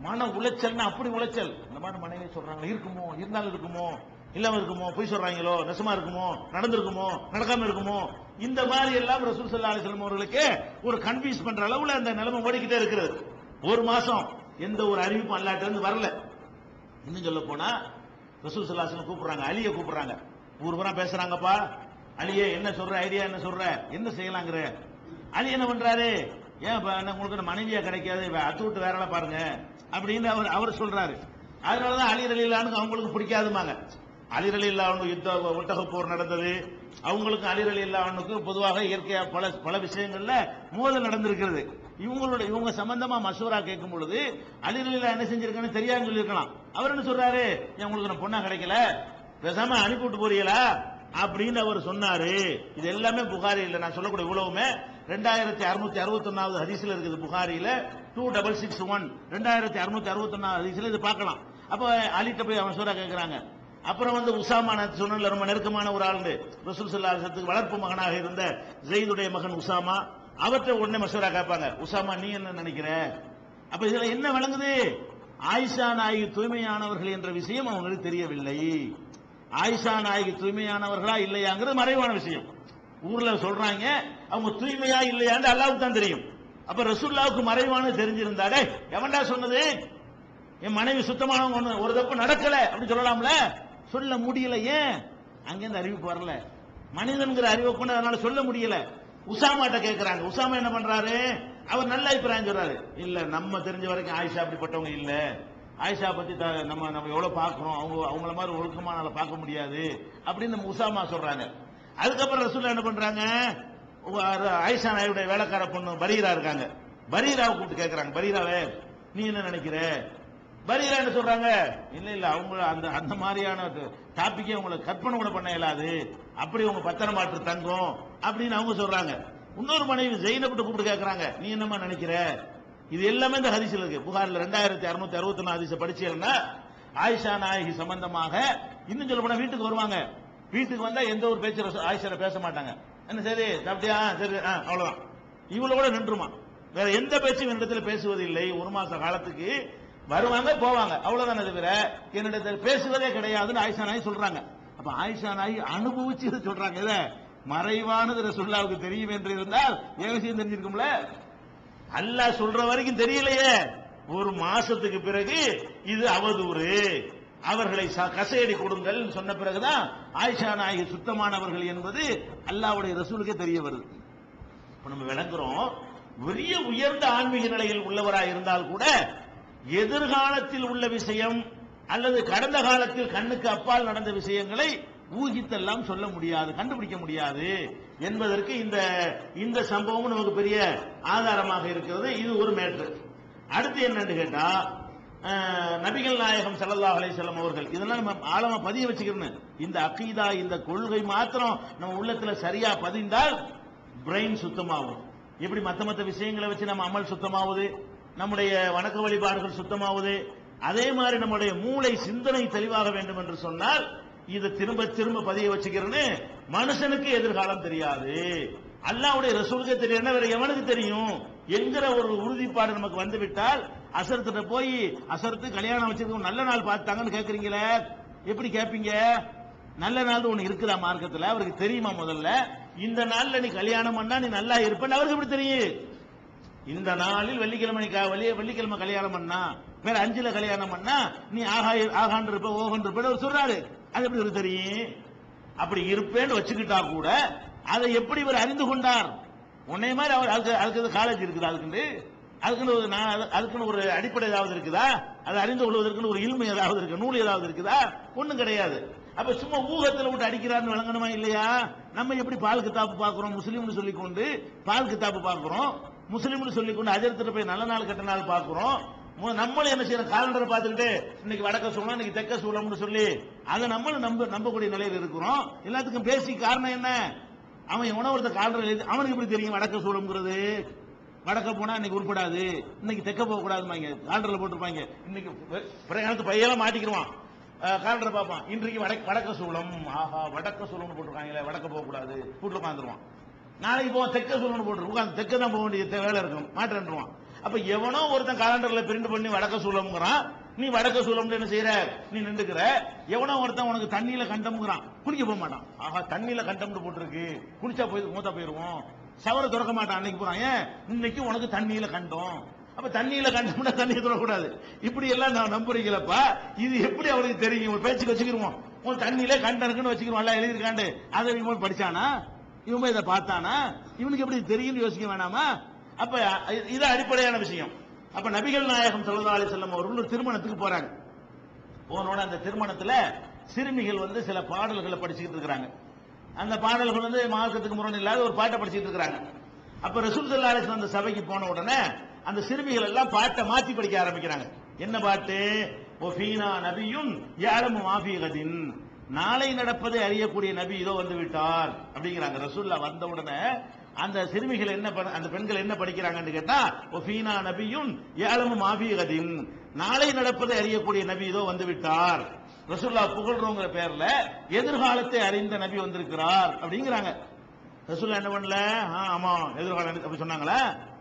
மன உளைச்சல்னா அப்படி உளைச்சல். இந்த மாதிரி மனைவி சொல்றாங்க, இருக்குமோ, இருந்தாலும் இருக்குமோ, இல்லாம இருக்குமோ, பொய் சொல்றாங்களோ, நெசமா இருக்குமோ, நடந்திருக்குமோ, நடக்காம இருக்குமோ, இந்த மாதிரி எல்லாம் ரசூல் ஸல்லல்லாஹு அலைஹி வஸல்லம் அவர்களுக்கு ஒரு கன்ஃபியூஸ் பண்ற அளவுல அந்த நிலைமை ஓடிக்கிட்டே இருக்கிறது. ஒரு மாசம் எந்த ஒரு அறிவிப்பும் அல்லாஹ்ட்ட இருந்து வரல. இன்னும் சொல்ல போனா ரசூல் ஸல்லல்லாஹு அலைஹி வஸல்லம் கூப்பிடுறாங்க, அலியை கூப்பிடுறாங்க. ஊர் பூரா பேசுறாங்கப்பா, அலியே என்ன சொல்ற, ஐடியா என்ன சொல்ற, என்ன செய்யலாங்கிற. அலி என்ன பண்றாரு, ஏன் உங்களுக்கு மனைவியா கிடைக்காது, அத்து விட்டு வேற பாருங்க அப்படின்னு அவர் சொல்றாரு. அதனாலதான் அலி ரலியல்லாஹு அவங்களுக்கு பிடிக்காதுமாங்க. அலி ரலியல்லாஹு யுத்த ஒட்டக போர் நடந்தது, அவங்களுக்கும் அலி ரலியல்லாஹுக்கு பொதுவாக இயற்கையா பல விஷயங்கள்ல மோதல் நடந்திருக்கிறது. இவங்க சம்பந்தமா மசூரா கேட்கும் பொழுது அலி ரலியல்லாஹு என்ன செஞ்சிருக்கான்னு தெரியாதுன்னு சொல்லியிருக்கலாம். அவர் என்ன சொல்றாரு, ஏன் உங்களுக்கு நான் பொண்ணா கிடைக்கல, பேசாம அனுப்பி விட்டு போறீங்களா அப்படின்னு அவர் சொன்னாரு. இது எல்லாமே புகாரியில் நான் சொல்லக்கூடிய இவ்வளவுமே 2661வது ஹதீஸ்ல இருக்குது. புகாரியில 2661 2661 ஹதீஸ்ல இது பார்க்கலாம். அப்ப அலிட்ட போய் அவன் சூரா கேட்கிறாங்க. அப்புறம் உசாமா சொன்ன ரொம்ப நெருக்கமான ஒரு ஆளு, ரசூல் ஸல்லல்லாஹு அலைஹி வஸல்லம் வளர்ப்பு மகனாக இருந்த ஸைதுடைய மகன் உசாமா, அவற்றை உடனே மசூரா கேட்பாங்க. உசாமா நீ என்ன நினைக்கிற? அப்ப இதுல என்ன விளங்குது, ஆயிஷா நாயகி தூய்மையானவர்கள் என்ற விஷயம் அவங்களுக்கு தெரியவில்லை. ஆயிஷா நாயகி தூய்மையானவர்களா இல்லையாங்கிறது மறைவான விஷயம். ஊர்ல சொல்றாங்க, அவங்க தூய்மையா இல்லையான்னு அல்லாஹ்வுக்கு தான் தெரியும். அப்ப ரசூலுல்லாஹ்வுக்கு மறைவான தெரிஞ்சிருந்தாடே, எவன்டா சொன்னது என் மனைவி சுத்தமானவங்க, ஒரு தப்பு நடக்கல அப்படி சொல்லலாம்ல, சொல்ல முடியல. ஏன் அங்கிருந்து அறிவிப்பு வரல, மனிதன்கிற அறிவை கொண்டு அதனால சொல்ல முடியல. உசாமாட்ட கேட்கிறாங்க. உசாமா என்ன பண்றாரு, அவர் நல்ல அபிப்பிராயம் சொல்றாரு. இல்ல நம்ம தெரிஞ்ச வரைக்கும் ஆயிஷா அப்படிப்பட்டவங்க இல்ல, ஆயிஷா பத்தி நம்ம எவ்வளவு பாக்குறோம், அவங்கள மாதிரி ஒழுக்கமான பார்க்க முடியாது அப்படின்னு நம்ம உசாமா சொல்றாங்க. அதுக்கப்புறம் ரசூலுல்லாஹ் என்ன பண்றாங்க, ஆயிஷா நாயுடைய வேலைக்கார பொண்ணு பரீரா இருக்காங்க, பரீராவை கூப்பிட்டு கேட்கிறாங்க, பரீராவே நீ என்ன நினைக்கிற? பரீரா என்ன சொல்றாங்க, இல்ல அவங்க அந்த மாதிரியான டாபிக்கே உங்களுக்கு கற்பனை கூட பண்ண இயலாது, அப்படி உங்க பத்திரமாற்று தங்கம் அப்படின்னு அவங்க சொல்றாங்க. இன்னொரு மனைவி ஜெயினப் கூப்பிட்டு கேட்கறாங்க, நீ என்னமா நினைக்கிற? இது எல்லாமே இந்த ஹதீஸ்ல இருக்கு. புகாரில் 2661 ஹதீஸை படிச்சீங்கன்னா ஆயிஷா நாயகி சம்பந்தமாக இன்னும் சொல்ல போனா வீட்டுக்கு வருவாங்க. வீட்டுக்கு வந்தா எந்த ஒரு பேச்சு ஆயிஷா பேச மாட்டாங்க. என்ன சரி சாப்பிட்டியா, சரி அவ்வளவுதான், இவ்வளவு நின்றுமா, வேற எந்த பேச்சும் என்னிடத்துல பேசுவது இல்லை. ஒரு மாச காலத்துக்கு வருவாங்க போவாங்க, அவ்வளவுதான். தவிர என்னிடத்தில் பேசுவதே கிடையாதுன்னு ஆயிஷா நாயகி சொல்றாங்க. அப்ப ஆயிஷா நாயகி அனுபவிச்சு சொல்றாங்க. இத மறைவானது ரசூலுல்லாஹ்வுக்கு தெரியும் என்று இருந்தால் ஏன் விஷயம் தெரிஞ்சிருக்கும்ல. அல்லாஹ் சொல்ற வரைக்கும் தெரியலையே, ஒரு மாசத்துக்கு பிறகு இது அவதூறு, அவர்களை கசையடி கொடுங்கள் சொன்ன பிறகுதான் ஆயிஷா நாயகி சுத்தமானவர்கள் என்பது அல்லாஹ்வுடைய ரசூலுக்கே தெரிய வருது. இப்ப நம்ம விளங்குறோம், பெரிய உயர்ந்த ஆன்மீக நிலையில் உள்ளவராக இருந்தால் கூட எதிர்காலத்தில் உள்ள விஷயம் அல்லது கடந்த காலத்தில் கண்ணுக்கு அப்பால் நடந்த விஷயங்களை ஊகித்தெல்லாம் சொல்ல முடியாது, கண்டுபிடிக்க முடியாது என்பதற்கு இந்த சம்பவம் நமக்கு பெரிய ஆதாரமாக இருக்கிறது. இது ஒரு மேட்ரு. அடுத்து என்னன்னு கேட்டா, நபிகள் நாயகம் ஸல்லல்லாஹு அலைஹி வஸல்லம் அவர்கள், இதெல்லாம் நம்ம ஆழமா பதிய வச்சுக்கணும். இந்த அகீதா, இந்த கொள்கை மாத்திரம் நம்ம உள்ளத்துல சரியா பதிந்தால் பிரெயின் சுத்தமாகும். எப்படி மத்த விஷயங்களை வச்சு நம்ம அமல் சுத்தமாவது, நம்முடைய வணக்க வழிபாடுகள் சுத்தமாவது, அதே மாதிரி நம்முடைய மூளை சிந்தனை தெளிவாக வேண்டும் என்று சொன்னால் இதை திரும்ப திரும்ப பதிய வச்சுக்கிறேன்னு. மனுஷனுக்கு எதிர்காலம் தெரியாது, அல்லாஹ்வுடைய ரசூலுக்கே தெரியும், வேற எவனுக்கு தெரியும் என்கிற ஒரு உறுதிப்பாடு நமக்கு வந்துவிட்டால், அசரத்துல போய் அசரத்து கல்யாணம் வச்சிருக்க நல்ல நாள் பார்த்தாங்கன்னு கேட்கறீங்களே, எப்படி கேட்பீங்க? நல்ல நாள் ஒண்ணு இருக்குதா மார்க்கத்துல? அவருக்கு தெரியுமா? முதல்ல இந்த நாள்ல நீ கல்யாணம் பண்ணா நீ நல்லா இருப்பேன்னு அவருக்கு எப்படி தெரியும்? இந்த நாளில் வெள்ளிக்கிழமை கல்யாணம் பண்ணா, வேற 5ல கல்யாணம் பண்ணா நீ ஆகான் இருப்ப ஓகன் இருப்ப சொல்றாரு. அது எப்படி இவருக்கு தெரியும்? அப்படி இருப்பேன்னு வச்சுக்கிட்டா கூட அதை எப்படி இவர் அறிந்து கொண்டார்? உன்னை மாதிரி அவர் அதுக்கு காலேஜ் இருக்குதா? அதுக்குன்னு ஒரு அடிப்படை ஏதாவது இருக்குதா? அதை அறிந்து கொள்வதற்கு ஒரு இல்மு ஏதாவது இருக்கு, நூல் ஏதாவது இருக்குதா? ஒண்ணும் கிடையாது. அப்ப சும்மா ஊகத்துல விட்டு அடிக்கிறான்னு விளங்கணுமா இல்லையா? நம்ம எப்படி பால் கித்தாப்பு பாக்குறோம், முஸ்லீம்னு சொல்லிக்கொண்டு பால் கித்தாப்பு பாக்குறோம், முஸ்லீம்னு சொல்லிக்கொண்டு அஜரத்துல போய் நல்ல நாள் கெட்ட நாள் பாக்குறோம். நம்மளும் என்ன செய்யணும், காலண்டரை பார்த்துக்கிட்டு இன்னைக்கு வடக்க சூழம் இன்னைக்கு தெற்க சூழம்னு சொல்லி அதை நம்மளும் நம்பக்கூடிய நிலையில் இருக்கிறோம். எல்லாத்துக்கும் பேசி காரணம் என்ன? அவன் உணவர்த்த காலண்டர் அவனுக்கு எப்படி தெரியும் வடக்க சூழம்ங்கிறது? வடக்க போனா இன்னைக்கு உருப்படாது, இன்னைக்கு தெற்க போக கூடாதுமாங்க, காலண்டர்ல போட்டிருப்பாங்க. இன்னைக்கு பிரயாணத்து பையெல்லாம் மாட்டிக்கிடுவான், காலண்டரை பார்ப்பான், இன்றைக்கு வடக்க சூழம், ஆஹா வடக்க சூழம்னு போட்டிருக்காங்களே, வடக்க போக கூடாது, வீட்டுல உட்காந்துருவான். நாளைக்கு போவான் தெற்க சூழம்னு போட்டு உட்காந்து தெற்க தான் போக வேண்டிய வேலை இருக்கும், மாட்டேன்ருவான். அப்ப எவனோ ஒருத்தன் காலண்டர்ல பிரிண்ட் பண்ணி வடக்க சூலம்ங்கிறான், நீ வடக்க சூலம்னு என்ன செய்யற, நீ நின்றுக்கிற. எவனோ ஒருத்தன் உனக்கு தண்ணியில கண்டம்ங்கிறான், குளிக்க போக மாட்டான். ஆஹா தண்ணியில கண்டம்னு போட்டிருக்கு, குளிச்சா போய் மூத்தா போயிருவோம், சவரை திறக்க மாட்டான் அன்னைக்கு போறான். ஏன் இன்னைக்கு உனக்கு தண்ணியில கண்டோம். அப்ப தண்ணியில கண்டம்னா தண்ணியை தொடக்கூடாது. இப்படி எல்லாம் நான் நம்புறீங்களப்பா, இது எப்படி அவருக்கு தெரியும்? ஒரு பேச்சுக்கு வச்சுக்கிருவோம், உன் தண்ணியில கண்டனுக்குன்னு வச்சுக்கிறோம், எல்லாம் எழுதியிருக்காண்டு. அதை இவன் படிச்சானா, இவன் இதை பார்த்தானா, இவனுக்கு எப்படி தெரியும் யோசிக்க வேணாமா? அப்ப இது அடிப்படையான விஷயம். அப்ப நபிகள் நாயகம் ஸல்லல்லாஹு அலைஹி வஸல்லம் அவர்கள் ஒரு திருமணத்துக்கு போறாங்க. போனோட அந்த திருமணத்துல சிறுமிகள் சில பாடல்களை படிச்சுக்கிட்டு இருக்காங்க. அந்த பாடல்கள் மார்க்கத்துக்கு முரண் இல்லாத ஒரு பாட்டை படிச்சுட்டு இருக்காங்க. அப்ப ரசூல் ஸல்லல்லாஹு அலைஹி வஸல்லம் அந்த சபைக்கு போன உடனே அந்த சிறுமிகள் எல்லாம் பாட்டை மாத்தி படிக்க ஆரம்பிக்கிறாங்க. என்ன பாட்டு? ஒஃபீனா நபியுன் யஅலமு மா ஃபீ கதின், நாளை நடப்பதை அறியக்கூடிய நபி இதோ வந்து விட்டார் அப்படிங்கிறாங்க. ரசூலுல்லாஹ் வந்த உடனே அந்த சிறுமிகள் அந்த பெண்கள் என்ன படிக்கிறாங்கன்னு கேட்டா, ஒஃபீனா நபியுன் யஅலமு மா ஃபீ கதின், நாளை நடப்பதை அறியக்கூடிய நபி இதோ வந்து விட்டார். ரசூலுல்லாஹ் புகழ்றோங்கிற பேர்ல எதிர்காலத்தை அறிந்த நபி வந்திருக்கிறார் அப்படிங்கிறாங்க. ரசூலுல்லாஹ் என்ன பண்ணல, ஆமா எதிர்காலம் அப்படி சொன்னாங்களா?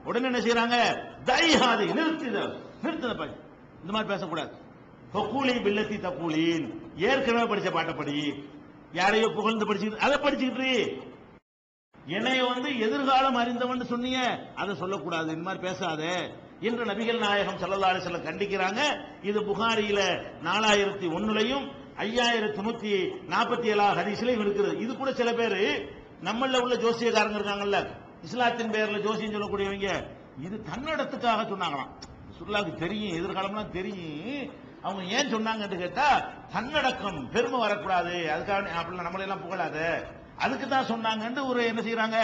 உடனே என்ன செய்யறாங்க, தைஹாதி நிறுத்துத, இந்த மாதிரி பேசக்கூடாது. ஃபகூலி பில்லத்தி தகூலின், ஏற்கனவே படிச்ச பாட்டை படி, யாரையோ புகழ்ந்து படிச்சுக்கிட்டு அதை படிச்சுக்கிட்டு, என்னைய எதிர்காலம் அறிந்தவன் சொன்னீங்க, அதை சொல்லக்கூடாது, இந்த மாதிரி பேசாத என்று நபிகள் நாயகம் ஸல்லல்லாஹு அலைஹி வஸல்லம் கண்டிக்கிறாங்க. இது புகாரியில 4001லையும் 5147 ஹதீஸ்லயும் இருக்குது. இது கூட சில பேர் நம்மள உள்ள ஜோசியக்காரங்க இருக்காங்கல்ல, இஸ்லாத்தின் பேர்ல ஜோசியம் சொல்லக்கூடியவங்க, இது தன்னடத்துக்காக சொன்னாங்களாம். ரசூலுல்லாஹ்வுக்கு தெரியும் எதிர்காலம்லாம் தெரியும், அவங்க ஏன் சொன்னாங்கன்னு கேட்டா தன்னடக்கம் பெருமை வரக்கூடாது, அதுக்காக அப்படிலாம் நம்மள எல்லாம் புகழாத, அதுக்கு தான் சொன்னாங்கன்னு ஒரு என்ன செய்யறாங்க,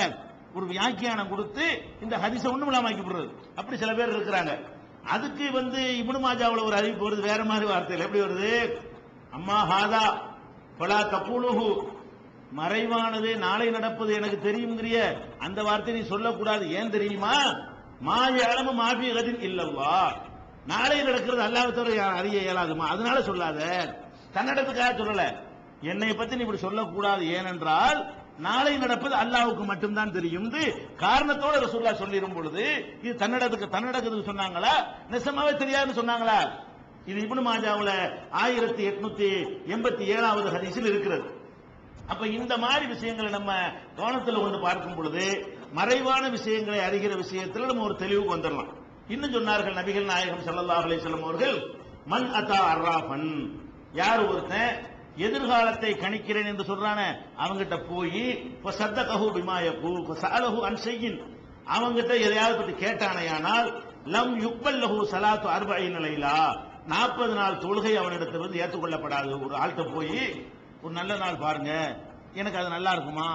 ஒரு வியாக்கியானம் கொடுத்து இந்த ஹதீஸை ஒண்ணும் இல்லாம ஆக்கி போடுறது. அப்படி சில பேர் இருக்கிறாங்க. அதுக்கு இப்னு மாஜாவுல ஒரு அறிவிப்பு வருது, வேற மாதிரி வார்த்தையில் எப்படி வருது, அம்மா ஹாதா பலா தகூலுஹு, மறைவானது நாளை நடப்பது எனக்கு தெரியுங்கிறிய அந்த வார்த்தை நீ சொல்லக்கூடாது. ஏன் தெரியுமா? மா யஅலமு மா ஃபீ கதின் இல்லல்லாஹ், நாளை நடக்கிறது அல்லாஹ் தவிர அறிய இயலாதுமா, அதனால சொல்லாத. தன்னடத்துக்காக சொல்லல, என்னை பத்தி நீ இப்படி சொல்லக்கூடாது, ஏனென்றால் நாளை நடப்பது அல்லாஹ்வுக்கு மட்டும்தான் தெரியும் காரணத்தோட ரசூலுல்லாஹ் சொல்லிரும் பொழுது இது தன்னடத்துக்கு சொன்னாங்களா, நிஜமாவே தெரியாதுன்னு சொன்னாங்களா? இது இப்னு மாஜாவுல 1887வது ஹதீஸில் இருக்கிறது. அப்ப இந்த மாதிரி விஷயங்களை நம்ம கவனத்தில் கொண்டு பார்க்கும் பொழுது மறைவான விஷயங்களை அறிகிற விஷயத்தில் நம்ம ஒரு தெளிவுக்கு வந்துடலாம். இன்னும் சொன்னார்கள் நபிகள் நாயகம் ஸல்லல்லாஹு அலைஹி வஸல்லம் அவர்கள், மன் அதா அர்ராஃபன், யார் ஒருத்தன் எதிர்காலத்தை கணிக்கிறேன் என்று சொல்றானே அவங்கிட்ட போய் ஃபஸத்தகஹு பிமா யகூல் ஃபஸஅலஹு அன் ஷைஇன், அவங்கிட்ட எதையாவது பத்தி கேட்டானேயானால் லம் யுக்பல் லஹு ஸலாத்து 40 லைலா, 40 நாள் தொழுகை அவனிடத்திலிருந்து ஏற்றுக்கொள்ளப்படாது. ஒரு ஆள்கிட்ட போய் ஒரு நல்ல நாள் பாருங்க, எனக்கு அது நல்லா இருக்குமா,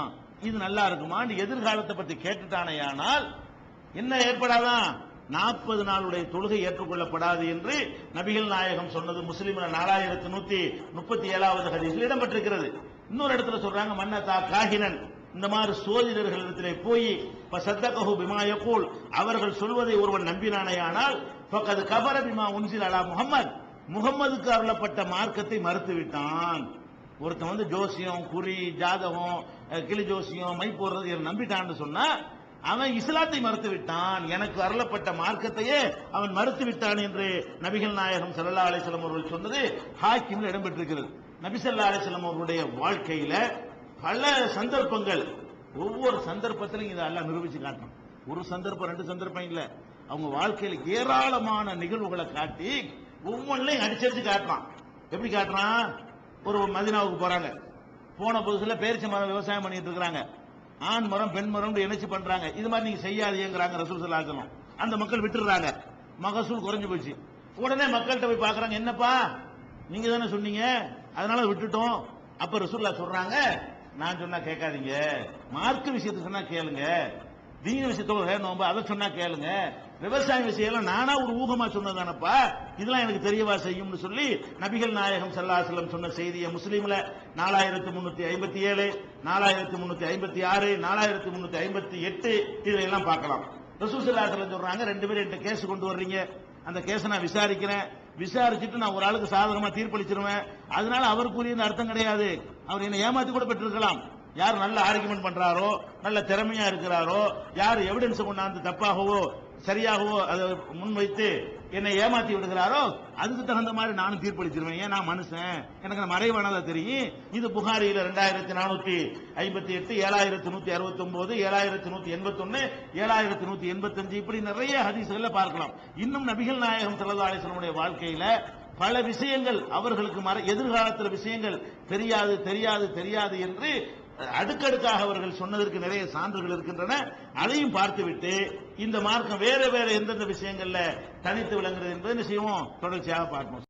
இது நல்லா இருக்குமா, எதிர்காலத்தை பத்தி கேட்டுட்டானேயானால் என்ன ஏற்படாதான், 40 நாளுடைய தொழுகை ஏற்றுக்கொள்ளப்படாது என்று நபிகள் நாயகம் சொன்னது முஸ்லிம்ல 4137வது ஹதீஸில் இடம்பெற்றிருக்கிறது. இன்னொரு இடத்துல சொல்றாங்க, மன்னதா காஹினன், இந்த மாதிரி சோதிடர்கள் இடத்திலே போய் ஃபஸத்தகஹு பிமா யகூல், அவர்கள் சொல்வதை ஒருவன் நம்பினானேயானால் ஃபகத் கஃபர பிமா உன்சில அலா முஹம்மத், முகம்மதுக்கு அருளப்பட்ட மார்க்கத்தை மறுத்து விட்டான். ஒருத்தன் ஜோசியம், குறி, ஜாதகம், கிளி ஜோசியம், மை போடுறது நம்பிட்டான்னு சொன்னா அவன் இஸ்லாத்தை மறுத்து விட்டான், எனக்கு அருளப்பட்ட மார்க்கத்தையே அவன் மறுத்து விட்டான் என்று நபிகள் நாயகம் ஸல்லல்லாஹு அலைஹி வஸல்லம் அவர்கள் சொன்னது ஹாக்கிம்ல இடம்பெற்றிருக்கிறது. நபி ஸல்லல்லாஹு அலைஹி வஸல்லம் அவருடைய வாழ்க்கையில பல சந்தர்ப்பங்கள், ஒவ்வொரு சந்தர்ப்பத்திலும் இதை எல்லாம் நிரூபிச்சு காட்டணும். ஒரு சந்தர்ப்பம் ரெண்டு சந்தர்ப்பம் இல்ல, அவங்க வாழ்க்கையில ஏராளமான நிகழ்வுகளை காட்டி ஒவ்வொன்றையும் அடிச்சடிச்சு காட்டுறான். எப்படி காட்டுறான்? ஒரு மதீனாவுக்கு போறாங்க, போன புதுசுல பேரிச்ச மரம் விவசாயம் பண்ணிட்டு இருக்காங்க, ஆண் மரம் பெண் மரம் இணைச்சு பண்றாங்க, இது மாதிரி நீங்க செய்யாதீங்கிறாங்க ரசூல் ஸல்லல்லாஹு அலைஹி வஸல்லம். அந்த மக்கள் விட்டுறாங்க, மகசூல் குறைஞ்சு போச்சு. உடனே மக்கள்கிட்ட போய் பாக்குறாங்க, என்னப்பா நீங்க தானே சொன்னீங்க, அதனால விட்டுட்டோம். அப்ப ரசூலுல்லாஹ் சொல்றாங்க, நான் சொன்னா கேட்காதீங்க, மார்க்க விஷயத்துக்கு சொன்னா கேளுங்க, தீன விஷயத்தோட நோம்பு அதை சொன்னா கேளுங்க, விவசாய விஷயம் நானா ஒரு ஊகமா சொன்னதானப்பா, இதெல்லாம் எனக்கு தெரியவா செய்யும்னு சொல்லி நபிகள் நாயகம் ஸல்லல்லாஹு அலைஹி வஸல்லம் சொன்ன செய்தியை முஸ்லிம்ல 4357, 4356, 4358 இதெல்லாம் பார்க்கலாம். ரசூல் ஸல்லல்லாஹு அலைஹி வஸல்லம் சொல்றாங்க, ரெண்டு பேரும் என்கிட்ட கேஸ் கொண்டு வர்றீங்க, அந்த கேஸை நான் விசாரிக்கிறேன், விசாரிச்சுட்டு நான் ஒரு ஆளுக்கு சாதகமா தீர்ப்பளிச்சிருவேன், அதனால அவருக்குரிய அர்த்தம் கிடையாது, அவர் என்ன ஏமாத்தி கூட பெற்றிருக்கலாம். யார் நல்ல ஆர்குமெண்ட் பண்றாரோ, நல்ல திறமையா இருக்கிறாரோ, யார் எவிடன்ஸ் கொண்டாந்து தப்பாகவோ சரியாகவோ அதை முன்வைத்து என்னை ஏமாத்தி விடுகிறாரோ அதுக்கு தகுந்த மாதிரி நானும் தீர்ப்பளிச்சிருவேன். ஏன் நான் மனுஷன், எனக்கு மறைவானதா தெரியும். இது புகாரியில 2458, 7169, 7181, 7185 இப்படி நிறைய ஹதீஸ்கள்ல பார்க்கலாம். இன்னும் நபிகள் நாயகம் ஸல்லல்லாஹு அலைஹி வஸல்லம் வாழ்க்கையில பல விஷயங்கள் அவர்களுக்கு எதிர்காலத்தில் விஷயங்கள் தெரியாது தெரியாது தெரியாது என்று அடுக்கடுக்காக அவர்கள் சொன்னதற்கு நிறைய சான்றுகள் இருக்கின்றன. அதையும் பார்த்துவிட்டு இந்த மார்க்கம் வேற வேற எந்தெந்த விஷயங்கள்ல தனித்து விளங்குறது என்பதை என்ன செய்வோம், தொடர்ச்சியாக பார்ப்போம்.